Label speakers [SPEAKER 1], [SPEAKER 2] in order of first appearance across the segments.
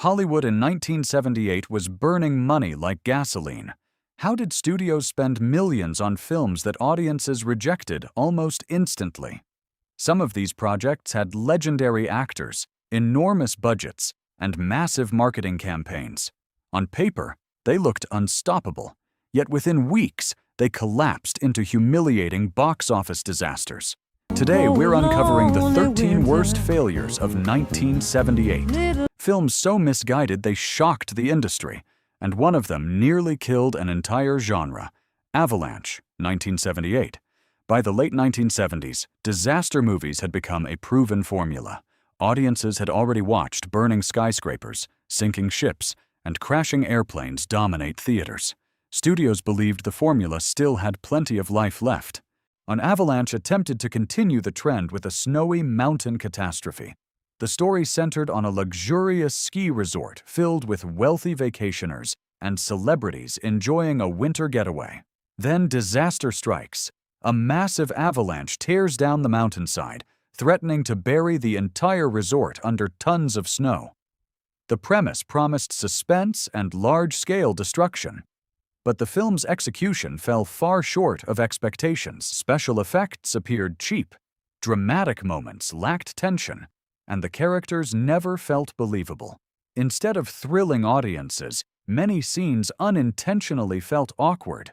[SPEAKER 1] Hollywood in 1978 was burning money like gasoline. How did studios spend millions on films that audiences rejected almost instantly? Some of these projects had legendary actors, enormous budgets, and massive marketing campaigns. On paper, they looked unstoppable, yet within weeks, they collapsed into humiliating box office disasters. Today, we're uncovering the 13 worst failures of 1978. Films so misguided they shocked the industry, and one of them nearly killed an entire genre, Avalanche, 1978. By the late 1970s, disaster movies had become a proven formula. Audiences had already watched burning skyscrapers, sinking ships, and crashing airplanes dominate theaters. Studios believed the formula still had plenty of life left. Avalanche attempted to continue the trend with a snowy mountain catastrophe. The story centered on a luxurious ski resort filled with wealthy vacationers and celebrities enjoying a winter getaway. Then disaster strikes. A massive avalanche tears down the mountainside, threatening to bury the entire resort under tons of snow. The premise promised suspense and large-scale destruction. But the film's execution fell far short of expectations. Special effects appeared cheap, dramatic moments lacked tension, and the characters never felt believable. Instead of thrilling audiences, many scenes unintentionally felt awkward.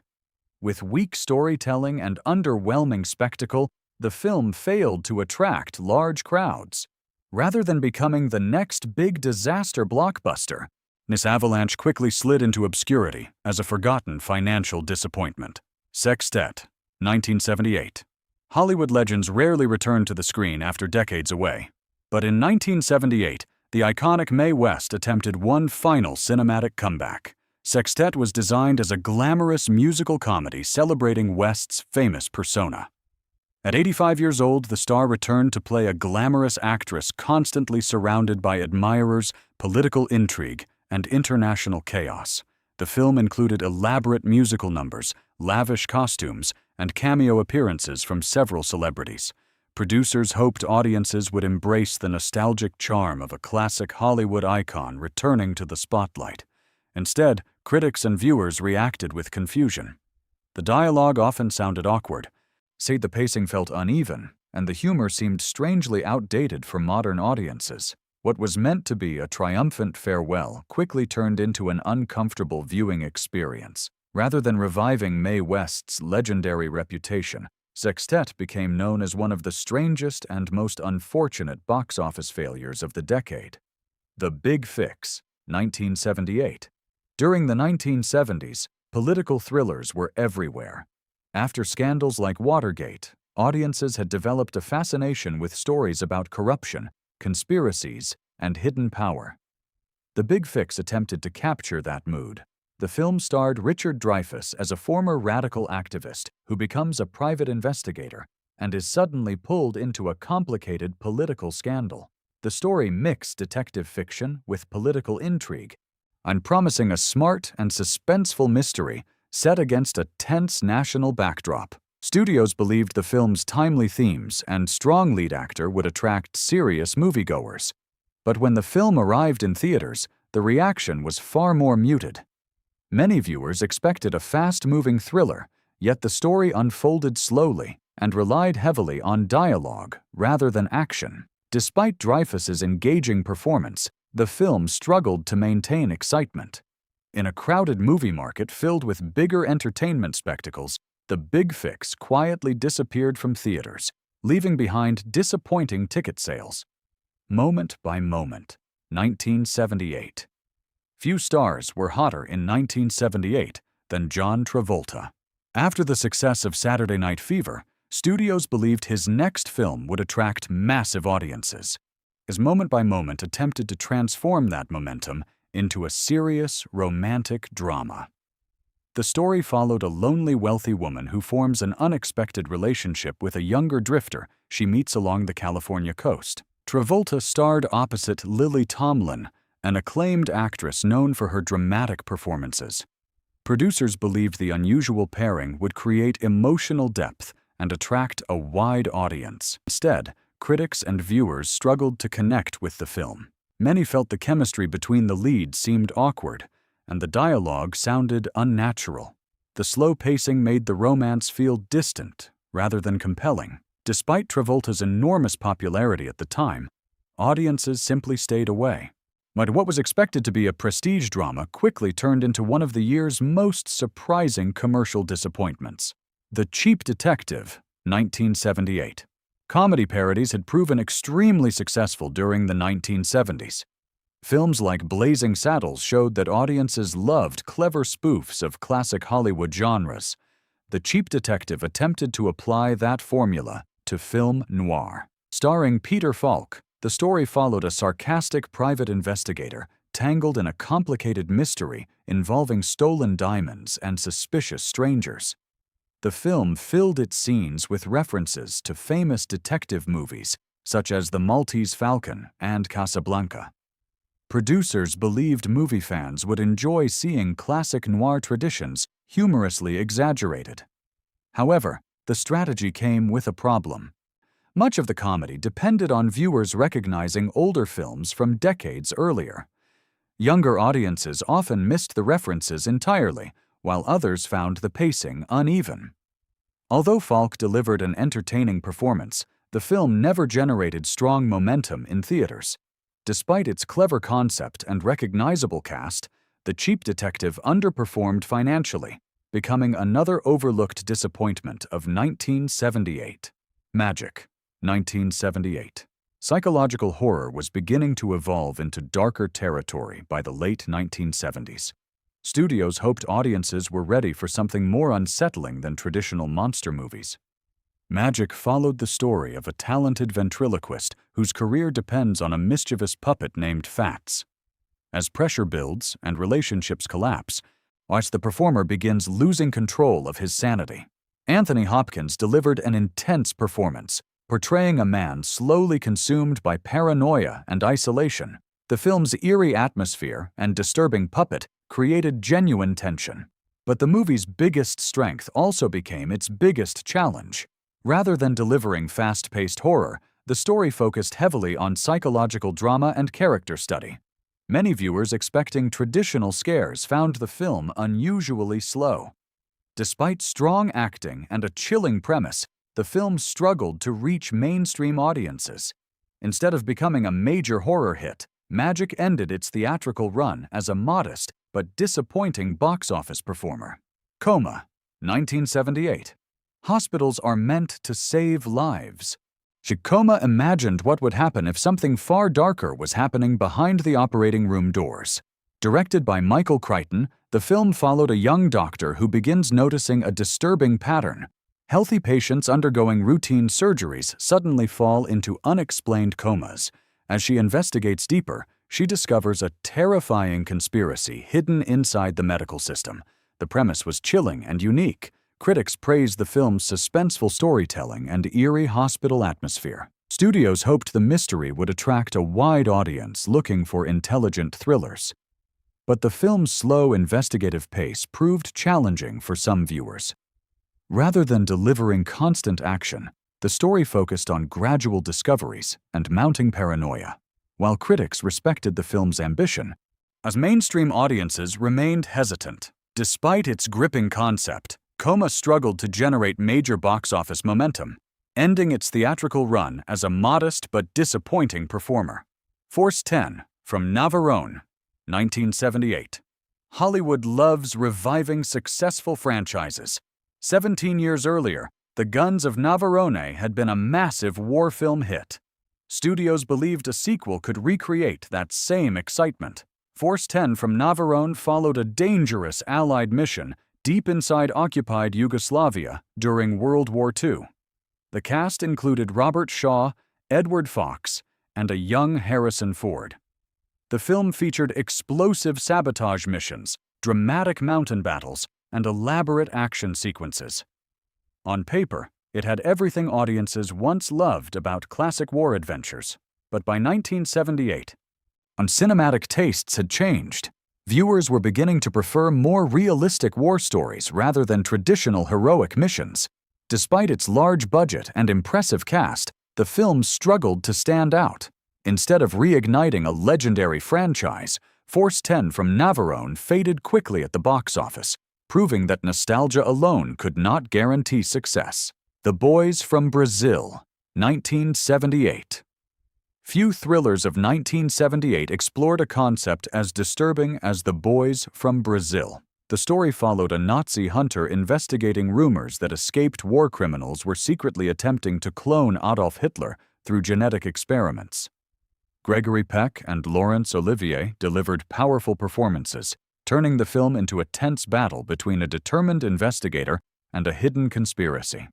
[SPEAKER 1] With weak storytelling and underwhelming spectacle, the film failed to attract large crowds. Rather than becoming the next big disaster blockbuster, this Avalanche quickly slid into obscurity as a forgotten financial disappointment. Sextette, 1978. Hollywood legends rarely return to the screen after decades away. But in 1978, the iconic Mae West attempted one final cinematic comeback. Sextette was designed as a glamorous musical comedy celebrating West's famous persona. At 85 years old, the star returned to play a glamorous actress constantly surrounded by admirers, political intrigue, and international chaos. The film included elaborate musical numbers, lavish costumes, and cameo appearances from several celebrities. Producers hoped audiences would embrace the nostalgic charm of a classic Hollywood icon returning to the spotlight. Instead, critics and viewers reacted with confusion. The dialogue often sounded awkward. The pacing felt uneven, and the humor seemed strangely outdated for modern audiences. What was meant to be a triumphant farewell quickly turned into an uncomfortable viewing experience. Rather than reviving Mae West's legendary reputation, Sextette became known as one of the strangest and most unfortunate box office failures of the decade. The Big Fix, 1978. During the 1970s, political thrillers were everywhere. After scandals like Watergate, audiences had developed a fascination with stories about corruption, conspiracies, and hidden power. The Big Fix attempted to capture that mood. The film starred Richard Dreyfuss as a former radical activist who becomes a private investigator and is suddenly pulled into a complicated political scandal. The story mixed detective fiction with political intrigue, promising a smart and suspenseful mystery set against a tense national backdrop. Studios believed the film's timely themes and strong lead actor would attract serious moviegoers. But when the film arrived in theaters, the reaction was far more muted. Many viewers expected a fast-moving thriller, yet the story unfolded slowly and relied heavily on dialogue rather than action. Despite Dreyfuss's engaging performance, the film struggled to maintain excitement. In a crowded movie market filled with bigger entertainment spectacles, The Big Fix quietly disappeared from theaters, leaving behind disappointing ticket sales. Moment by Moment, 1978. Few stars were hotter in 1978 than John Travolta. After the success of Saturday Night Fever, studios believed his next film would attract massive audiences. His Moment by Moment attempted to transform that momentum into a serious, romantic drama. The story followed a lonely, wealthy woman who forms an unexpected relationship with a younger drifter she meets along the California coast. Travolta starred opposite Lily Tomlin, an acclaimed actress known for her dramatic performances. Producers believed the unusual pairing would create emotional depth and attract a wide audience. Instead, critics and viewers struggled to connect with the film. Many felt the chemistry between the leads seemed awkward, and the dialogue sounded unnatural. The slow pacing made the romance feel distant rather than compelling. Despite Travolta's enormous popularity at the time, audiences simply stayed away. But what was expected to be a prestige drama quickly turned into one of the year's most surprising commercial disappointments. The Cheap Detective, 1978. Comedy parodies had proven extremely successful during the 1970s. Films like Blazing Saddles showed that audiences loved clever spoofs of classic Hollywood genres. The Cheap Detective attempted to apply that formula to film noir. Starring Peter Falk, the story followed a sarcastic private investigator tangled in a complicated mystery involving stolen diamonds and suspicious strangers. The film filled its scenes with references to famous detective movies such as The Maltese Falcon and Casablanca. Producers believed movie fans would enjoy seeing classic noir traditions humorously exaggerated. However, the strategy came with a problem. Much of the comedy depended on viewers recognizing older films from decades earlier. Younger audiences often missed the references entirely, while others found the pacing uneven. Although Falk delivered an entertaining performance, the film never generated strong momentum in theaters. Despite its clever concept and recognizable cast, The Cheap Detective underperformed financially, becoming another overlooked disappointment of 1978. Magic, 1978. Psychological horror was beginning to evolve into darker territory by the late 1970s. Studios hoped audiences were ready for something more unsettling than traditional monster movies. Magic followed the story of a talented ventriloquist whose career depends on a mischievous puppet named Fats. As pressure builds and relationships collapse, watch the performer begins losing control of his sanity. Anthony Hopkins delivered an intense performance, portraying a man slowly consumed by paranoia and isolation. The film's eerie atmosphere and disturbing puppet created genuine tension. But the movie's biggest strength also became its biggest challenge. Rather than delivering fast-paced horror, the story focused heavily on psychological drama and character study. Many viewers expecting traditional scares found the film unusually slow. Despite strong acting and a chilling premise, the film struggled to reach mainstream audiences. Instead of becoming a major horror hit, Magic ended its theatrical run as a modest but disappointing box office performer. Coma, 1978. Hospitals are meant to save lives. Coma imagined what would happen if something far darker was happening behind the operating room doors. Directed by Michael Crichton, the film followed a young doctor who begins noticing a disturbing pattern. Healthy patients undergoing routine surgeries suddenly fall into unexplained comas. As she investigates deeper, she discovers a terrifying conspiracy hidden inside the medical system. The premise was chilling and unique. Critics praised the film's suspenseful storytelling and eerie hospital atmosphere. Studios hoped the mystery would attract a wide audience looking for intelligent thrillers. But the film's slow investigative pace proved challenging for some viewers. Rather than delivering constant action, the story focused on gradual discoveries and mounting paranoia. While critics respected the film's ambition, as mainstream audiences remained hesitant. Despite its gripping concept, Coma struggled to generate major box office momentum, ending its theatrical run as a modest but disappointing performer. Force 10 from Navarone, 1978. Hollywood loves reviving successful franchises. 17 years earlier, The Guns of Navarone had been a massive war film hit. Studios believed a sequel could recreate that same excitement. Force 10 from Navarone followed a dangerous Allied mission deep inside occupied Yugoslavia during World War II. The cast included Robert Shaw, Edward Fox, and a young Harrison Ford. The film featured explosive sabotage missions, dramatic mountain battles, and elaborate action sequences. On paper, it had everything audiences once loved about classic war adventures. But by 1978, cinematic tastes had changed. Viewers were beginning to prefer more realistic war stories rather than traditional heroic missions. Despite its large budget and impressive cast, the film struggled to stand out. Instead of reigniting a legendary franchise, Force 10 from Navarone faded quickly at the box office, proving that nostalgia alone could not guarantee success. The Boys from Brazil, 1978. Few thrillers of 1978 explored a concept as disturbing as The Boys from Brazil. The story followed a Nazi hunter investigating rumors that escaped war criminals were secretly attempting to clone Adolf Hitler through genetic experiments. Gregory Peck and Laurence Olivier delivered powerful performances, turning the film into a tense battle between a determined investigator and a hidden conspiracy.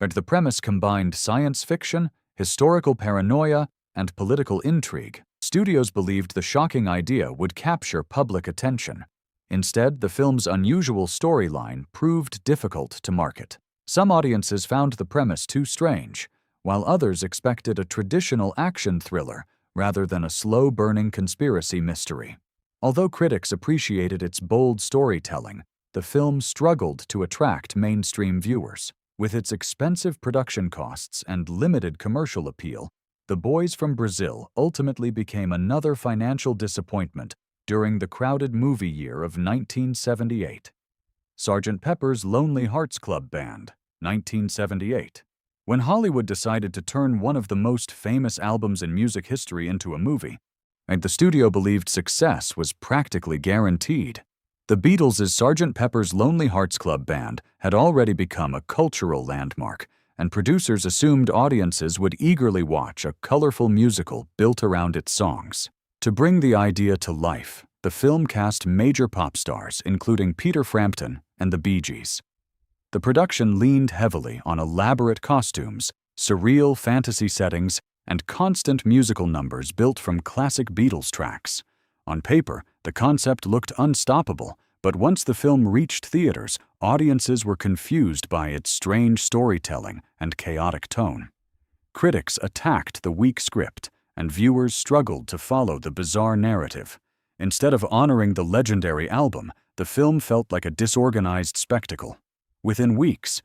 [SPEAKER 1] But the premise combined science fiction, historical paranoia, and political intrigue. Studios believed the shocking idea would capture public attention. Instead, the film's unusual storyline proved difficult to market. Some audiences found the premise too strange, while others expected a traditional action thriller rather than a slow-burning conspiracy mystery. Although critics appreciated its bold storytelling, the film struggled to attract mainstream viewers. With its expensive production costs and limited commercial appeal, The Boys from Brazil ultimately became another financial disappointment during the crowded movie year of 1978. Sgt. Pepper's Lonely Hearts Club Band, 1978. When Hollywood decided to turn one of the most famous albums in music history into a movie, and the studio believed success was practically guaranteed. The Beatles' Sgt. Pepper's Lonely Hearts Club Band had already become a cultural landmark, and producers assumed audiences would eagerly watch a colorful musical built around its songs. To bring the idea to life, the film cast major pop stars, including Peter Frampton and the Bee Gees. The production leaned heavily on elaborate costumes, surreal fantasy settings, and constant musical numbers built from classic Beatles tracks. On paper, the concept looked unstoppable, but once the film reached theaters, audiences were confused by its strange storytelling and chaotic tone. Critics attacked the weak script, and viewers struggled to follow the bizarre narrative. Instead of honoring the legendary album, the film felt like a disorganized spectacle. Within weeks,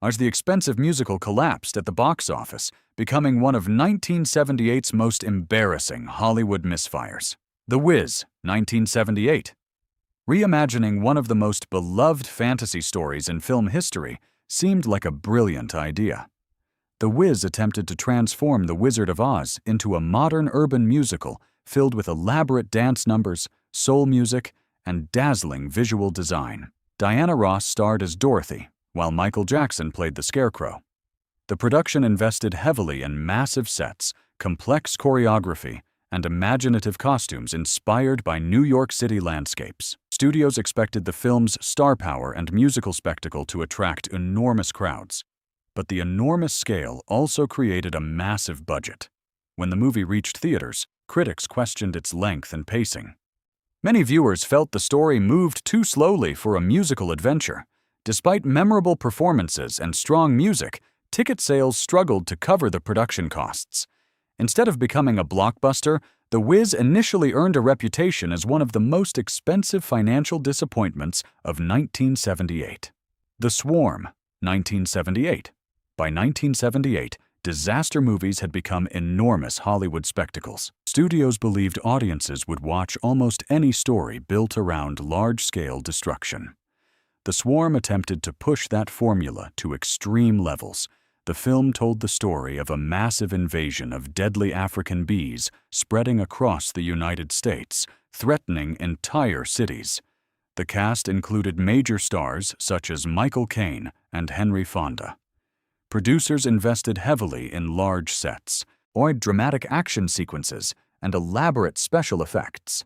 [SPEAKER 1] as the expensive musical collapsed at the box office, becoming one of 1978's most embarrassing Hollywood misfires. The Wiz, 1978. Reimagining one of the most beloved fantasy stories in film history seemed like a brilliant idea. The Wiz attempted to transform The Wizard of Oz into a modern urban musical filled with elaborate dance numbers, soul music, and dazzling visual design. Diana Ross starred as Dorothy, while Michael Jackson played the Scarecrow. The production invested heavily in massive sets, complex choreography, and imaginative costumes inspired by New York City landscapes. Studios expected the film's star power and musical spectacle to attract enormous crowds. But the enormous scale also created a massive budget. When the movie reached theaters, critics questioned its length and pacing. Many viewers felt the story moved too slowly for a musical adventure. Despite memorable performances and strong music, ticket sales struggled to cover the production costs. Instead of becoming a blockbuster, The Wiz initially earned a reputation as one of the most expensive financial disappointments of 1978. The Swarm, 1978. By 1978, disaster movies had become enormous Hollywood spectacles. Studios believed audiences would watch almost any story built around large-scale destruction. The Swarm attempted to push that formula to extreme levels. The film told the story of a massive invasion of deadly African bees spreading across the United States, threatening entire cities. The cast included major stars such as Michael Caine and Henry Fonda. Producers invested heavily in large sets, dramatic action sequences, and elaborate special effects.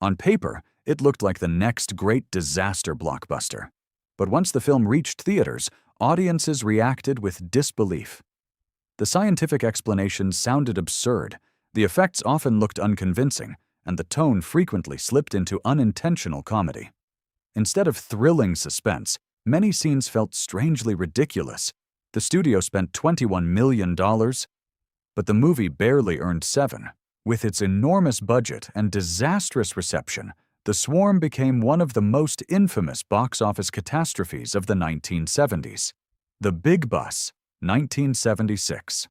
[SPEAKER 1] On paper, it looked like the next great disaster blockbuster. But once the film reached theaters, audiences reacted with disbelief. The scientific explanations sounded absurd, the effects often looked unconvincing, and the tone frequently slipped into unintentional comedy. Instead of thrilling suspense, many scenes felt strangely ridiculous. The studio spent $21 million, but the movie barely earned $7. With its enormous budget and disastrous reception, The Swarm became one of the most infamous box office catastrophes of the 1970s. The Big Bus, 1976.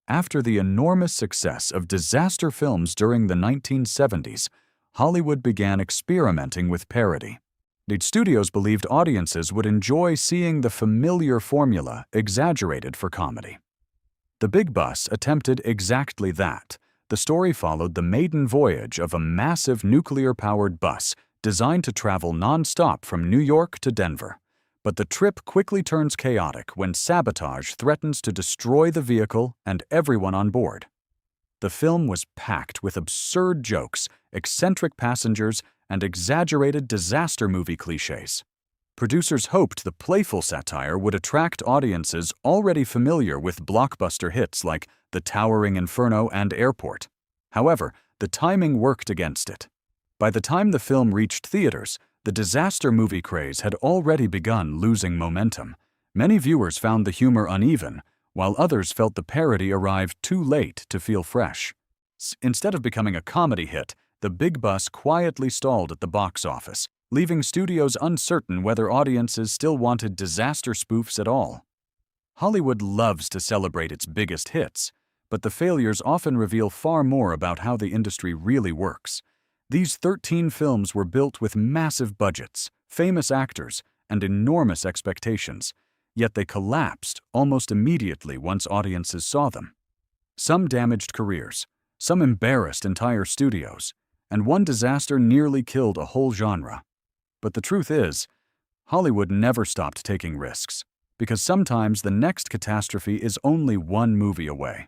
[SPEAKER 1] After the enormous success of disaster films during the 1970s, Hollywood began experimenting with parody. The studios believed audiences would enjoy seeing the familiar formula exaggerated for comedy. The Big Bus attempted exactly that. The story followed the maiden voyage of a massive nuclear-powered bus designed to travel non-stop from New York to Denver. But the trip quickly turns chaotic when sabotage threatens to destroy the vehicle and everyone on board. The film was packed with absurd jokes, eccentric passengers, and exaggerated disaster movie cliches. Producers hoped the playful satire would attract audiences already familiar with blockbuster hits like The Towering Inferno and Airport. However, the timing worked against it. By the time the film reached theaters, the disaster movie craze had already begun losing momentum. Many viewers found the humor uneven, while others felt the parody arrived too late to feel fresh. Instead of becoming a comedy hit, The Big Bus quietly stalled at the box office, leaving studios uncertain whether audiences still wanted disaster spoofs at all. Hollywood loves to celebrate its biggest hits, but the failures often reveal far more about how the industry really works. These 13 films were built with massive budgets, famous actors, and enormous expectations, yet they collapsed almost immediately once audiences saw them. Some damaged careers, some embarrassed entire studios, and one disaster nearly killed a whole genre. But the truth is, Hollywood never stopped taking risks, because sometimes the next catastrophe is only one movie away.